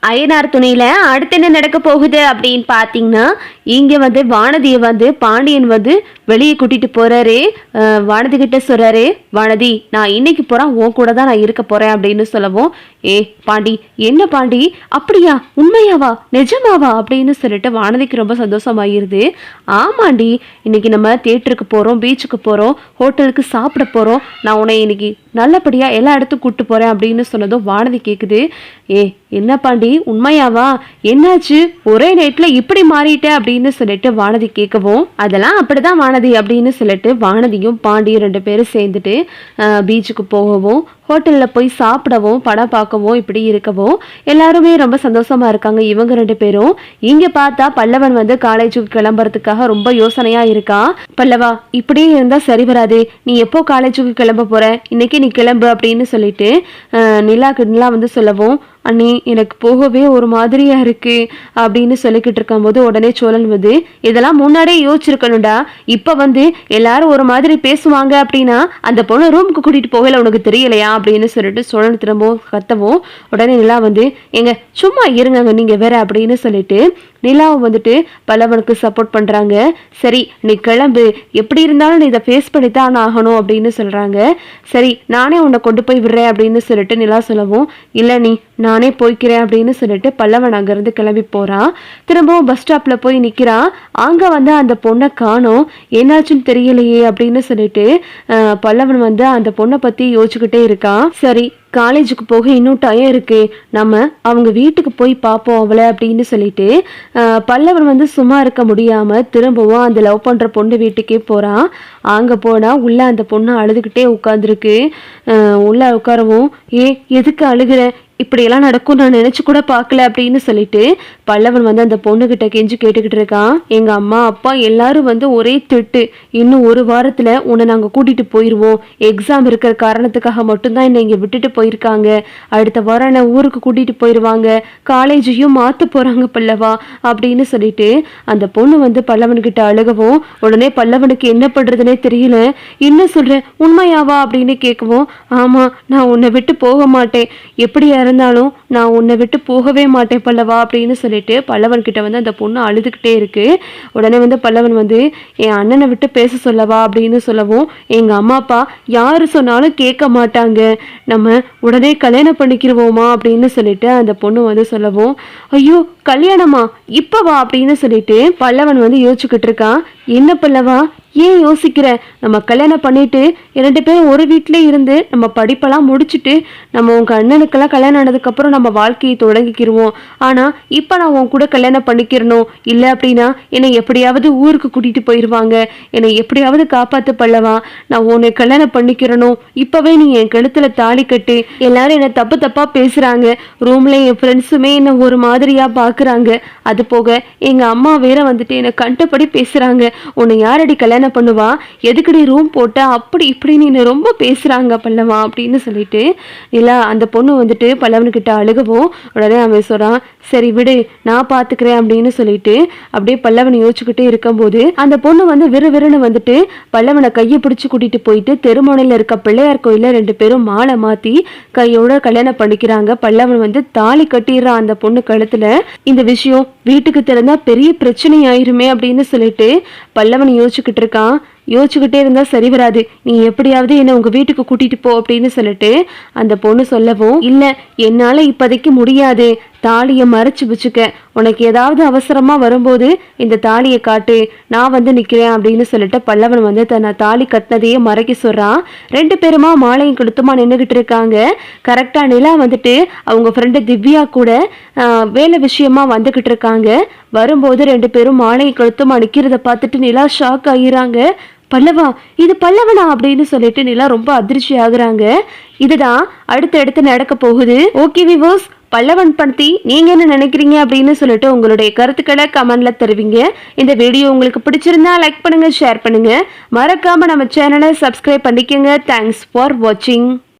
அய்யனார் துணையில அடுத்து என்ன நடக்க போகுது அப்படின்னு பார்த்தீங்கன்னா, இங்க வந்து வானதியை வந்து பாண்டியன் வந்து வெளியே கூட்டிட்டு போறாரு. வானதி கிட்ட சொல்றாரு, வானதி நான் இன்னைக்கு போறேன், உன் கூட தான் நான் இருக்க போறேன் அப்படின்னு சொல்லவும், ஏ பாண்டி என்ன பாண்டி அப்படியா உண்மையாவா நிஜமாவா அப்படின்னு சொல்லிட்டு வானதிக்கு ரொம்ப சந்தோஷமாயிருது. ஆமாண்டி, இன்னைக்கு நம்ம தியேட்டருக்கு போறோம், பீச்சுக்கு போறோம், ஹோட்டலுக்கு சாப்பிட போறோம், நான் உன்னை இன்னைக்கு நல்லபடியா எல்லா இடத்துக்கும் கூட்டு போறேன் அப்படின்னு சொன்னதும் வானதி கேக்குது. ஏ என்ன பாண்டி உண்மையாவா, என்னாச்சு ஒரே நைட்ல இப்படி மாறிட்ட அப்படின்னு சொல்லிட்டு வானதி கேட்கவும், அதெல்லாம் அப்படிதான் வானதி அப்படின்னு சொல்லிட்டு வானதியும் பாண்டியும் 2 பேரும் சேர்ந்துட்டு பீச்சுக்கு போகவும், ஹோட்டலில் போய் சாப்பிடவும், படம் பார்க்கவும், இப்படி இருக்கவும் எல்லாருமே ரொம்ப சந்தோஷமா இருக்காங்க இவங்க 2 பேரும். இங்க பார்த்தா பல்லவன் வந்து காலேஜுக்கு கிளம்புறதுக்காக ரொம்ப யோசனையா இருக்கா. பல்லவா இப்படியே இருந்தா சரி வராது, நீ எப்போ காலேஜுக்கு கிளம்ப போற, இன்னைக்கு நீ கிளம்பு அப்படின்னு சொல்லிட்டு நிலா வந்து சொல்லவும், அண்ணி எனக்கு போகவே ஒரு மாதிரியா இருக்கு அப்படின்னு சொல்லிக்கிட்டு இருக்கும்போது உடனே சோழன் வந்து, இதெல்லாம் முன்னாடியே யோசிச்சிருக்கணும்டா, இப்ப வந்து எல்லாரும் ஒரு மாதிரி பேசுவாங்க அப்படின்னா அந்த பொண்ணு ரூமுக்கு கூட்டிட்டு போகல உனக்கு தெரியலையா அப்படின்னு சொல்லிட்டு சோழன் திரும்பவும் கத்தவும், உடனே நிலா வந்து, எங்க சும்மா இருங்க நீங்க வேற அப்படின்னு சொல்லிட்டு நிலாவும் வந்துட்டு பல்லவனுக்கு சப்போர்ட் பண்றாங்க. சரி நீ கிளம்பு, எப்படி இருந்தாலும் நீ இதை ஃபேஸ் பண்ணித்தான் ஆகணும் அப்படின்னு சொல்றாங்க. சரி நானே உன்னை கொண்டு போய் விடுறேன் அப்படின்னு சொல்லிட்டு நிலா சொல்லவும், இல்லை நீ நானே போய்க்கிறேன் அப்படின்னு சொல்லிட்டு பல்லவன் அங்கேருந்து கிளம்பி போகிறான். திரும்பவும் பஸ் ஸ்டாப்பில் போய் நிற்கிறான். அங்கே வந்து அந்த பொண்ணை காணோம், என்னாச்சுன்னு தெரியலையே அப்படின்னு சொல்லிட்டு பல்லவன் வந்து அந்த பொண்ணை பற்றி யோசிச்சுக்கிட்டே இருக்கான். சரி காலேஜுக்கு போக இன்னும் டயம் இருக்கு, நம்ம அவங்க வீட்டுக்கு போய் பார்ப்போம் அவளை அப்படின்னு சொல்லிட்டு பல்லவன் வந்து சும்மா இருக்க முடியாமல் திரும்பவும் அந்த லவ் பண்ணுற பொண்ணு வீட்டுக்கே போகிறான். அங்கே போனால் உள்ள அந்த பொண்ணு அழுதுகிட்டே உட்காந்துருக்கு. உள்ள உட்காரவும், ஏ எதுக்கு அழுகிற, இப்படியெல்லாம் நடக்கும் நான் நினச்சி கூட பார்க்கல அப்படின்னு சொல்லிட்டு பல்லவன் வந்து அந்த பொண்ணுகிட்ட கெஞ்சி கேட்டுக்கிட்டு இருக்கான். எங்கள் அம்மா அப்பா எல்லாரும் வந்து ஒரே திட்டு, இன்னும் 1 வாரத்தில் உன்னை நாங்கள் கூட்டிகிட்டு போயிடுவோம், எக்ஸாம் இருக்கிற காரணத்துக்காக மட்டும்தான் என்னை இங்கே விட்டுட்டு போயிருக்காங்க, அடுத்த வாரம் என்னை ஊருக்கு கூட்டிகிட்டு போயிடுவாங்க, காலேஜையும் மாற்ற போகிறாங்க பல்லவா அப்படின்னு சொல்லிட்டு அந்த பொண்ணு வந்து பல்லவன்கிட்ட அழுகவும், உடனே பல்லவனுக்கு என்ன பண்ணுறதுனே தெரியல. என்ன சொல்கிறேன் உண்மையாவா அப்படின்னு கேட்கவும், ஆமாம் நான் உன்னை விட்டு போக மாட்டேன், எப்படியா இருந்தாலும் நான் உன்னை விட்டு போகவே மாட்டேன் பல்லவா அப்படின்னு சொல்லிட்டு பல்லவன் கிட்ட வந்து அந்த பொண்ணு அழுதுகிட்டே இருக்கு. உடனே வந்து பல்லவன் வந்து, என் அண்ணனை விட்டு பேச சொல்லவா அப்படின்னு சொல்லவும், எங்க அம்மா அப்பா யாரு சொன்னாலும் கேட்க மாட்டாங்க, நம்ம உடனே கல்யாணம் பண்ணிக்கிறோமா அப்படின்னு சொல்லிட்டு அந்த பொண்ணு வந்து சொல்லவும், ஐயோ கல்யாணமா இப்பவா அப்படின்னு சொல்லிட்டு பல்லவன் வந்து யோசிச்சுக்கிட்டு இருக்கான். என்ன பல்லவா ஏன் யோசிக்கிற, நம்ம கல்யாணம் பண்ணிட்டு 2 பேரும் ஒரு வீட்டிலே இருந்து நம்ம படிப்பெல்லாம் முடிச்சுட்டு நம்ம உங்க அண்ணனுக்கெல்லாம் கல்யாணம் ஆனதுக்கப்புறம் நம்ம வாழ்க்கையை தொடங்கிக்கிடுவோம். ஆனால் இப்போ நான் உன் கூட கல்யாணம் பண்ணிக்கிறணும், இல்லை அப்படின்னா என்னை எப்படியாவது ஊருக்கு கூட்டிகிட்டு போயிடுவாங்க, என்னை எப்படியாவது காப்பாற்று பல்லவா, நான் உன்னை கல்யாணம் பண்ணிக்கிறணும், இப்போவே நீ என் கழுத்தில் தாலி கட்டு, எல்லாரும் என்னை தப்பு தப்பாக பேசுகிறாங்க, ரூமில் என் ஃப்ரெண்ட்ஸுமே என்னை ஒரு மாதிரியாக பார்க்குறாங்க, அது போக எங்கள் அம்மா வேற வந்துட்டு என்னை கண்டபடி பேசுகிறாங்க, உன்னை யாரடி கல்யாணம் பண்ணுவா, எதுக்கடி ரூம் போட்ட, அப்படி இப்படின்னு நீ ரொம்ப பேசுறாங்க பல்லவா அப்படின்னு சொல்லிட்டு இல்ல அந்த பொண்ணு வந்துட்டு பல்லவன்கிட்ட அழுகவும், உடனே அவன் சொல்றான், சரி விடு நான் பாத்துக்கிறேன் அப்படின்னு சொல்லிட்டு அப்படியே பல்லவன் யோசிச்சுக்கிட்டே இருக்கும்போது அந்த பொண்ணு வந்து விறுவிறுன்னு வந்துட்டு பல்லவனை கையை பிடிச்சு கூட்டிட்டு போயிட்டு தெருமுனையில இருக்க பிள்ளையார் கோயில 2 பேரும் மாலை மாத்தி கையோட கல்யாணம் பண்ணிக்கிறாங்க. பல்லவன் வந்து தாலி கட்டிடுறான் அந்த பொண்ணு கழுத்துல. இந்த விஷயம் வீட்டுக்கு தெரிஞ்சா பெரிய பிரச்சனை ஆயிருமே அப்படின்னு சொல்லிட்டு பல்லவன் யோசிச்சுக்கிட்டு இருக்கான். யோசிச்சுக்கிட்டே இருந்தா சரி வராது, நீ எப்படியாவது என்னை உங்க வீட்டுக்கு கூட்டிட்டு போ அப்படின்னு சொல்லிட்டு அந்த பொண்ணு சொல்லவும், இல்ல என்னால இப்போதைக்கு முடியாது, தாலியை மறைச்சு வச்சுக்க, உனக்கு ஏதாவது அவசரமா வரும்போது இந்த தாலியை காட்டு, நான் வந்து நிக்கிறேன் அப்படின்னு சொல்லிட்டு பல்லவன் வந்து தன்னை தாலி கட்டினதையே மறைக்க சொல்றான். 2 பேருமா மாலையும் கொடுத்துமா நின்றுகிட்டு இருக்காங்க. கரெக்டா நிலா வந்துட்டு அவங்க ஃப்ரெண்டு திவ்யா கூட வேலை விஷயமா வந்துகிட்டு இருக்காங்க. வரும்போது 2 பேரும் மாலையை கொடுத்துமா நிக்கிறத பார்த்துட்டு நிலா ஷாக் ஆகிறாங்க. பல்லவா இது பல்லவனா அப்படின்னு சொல்லிட்டு நிலா ரொம்ப அதிர்ச்சி ஆகுறாங்க. இதுதான் அடுத்தடுத்து நடக்க போகுது. ஓகே விவோஸ், பல்லவன் பத்தி நீங்க என்ன நினைக்கிறீங்க அப்படின்னு சொல்லிட்டு உங்களுடைய கருத்துக்களை கமெண்ட்ல தருவீங்க. இந்த வீடியோ உங்களுக்கு பிடிச்சிருந்தா லைக் பண்ணுங்க, ஷேர் பண்ணுங்க, மறக்காம நம்ம சேனலை சப்ஸ்கிரைப் பண்ணிக்கோங்க. தேங்க்ஸ் ஃபார் வாட்சிங்.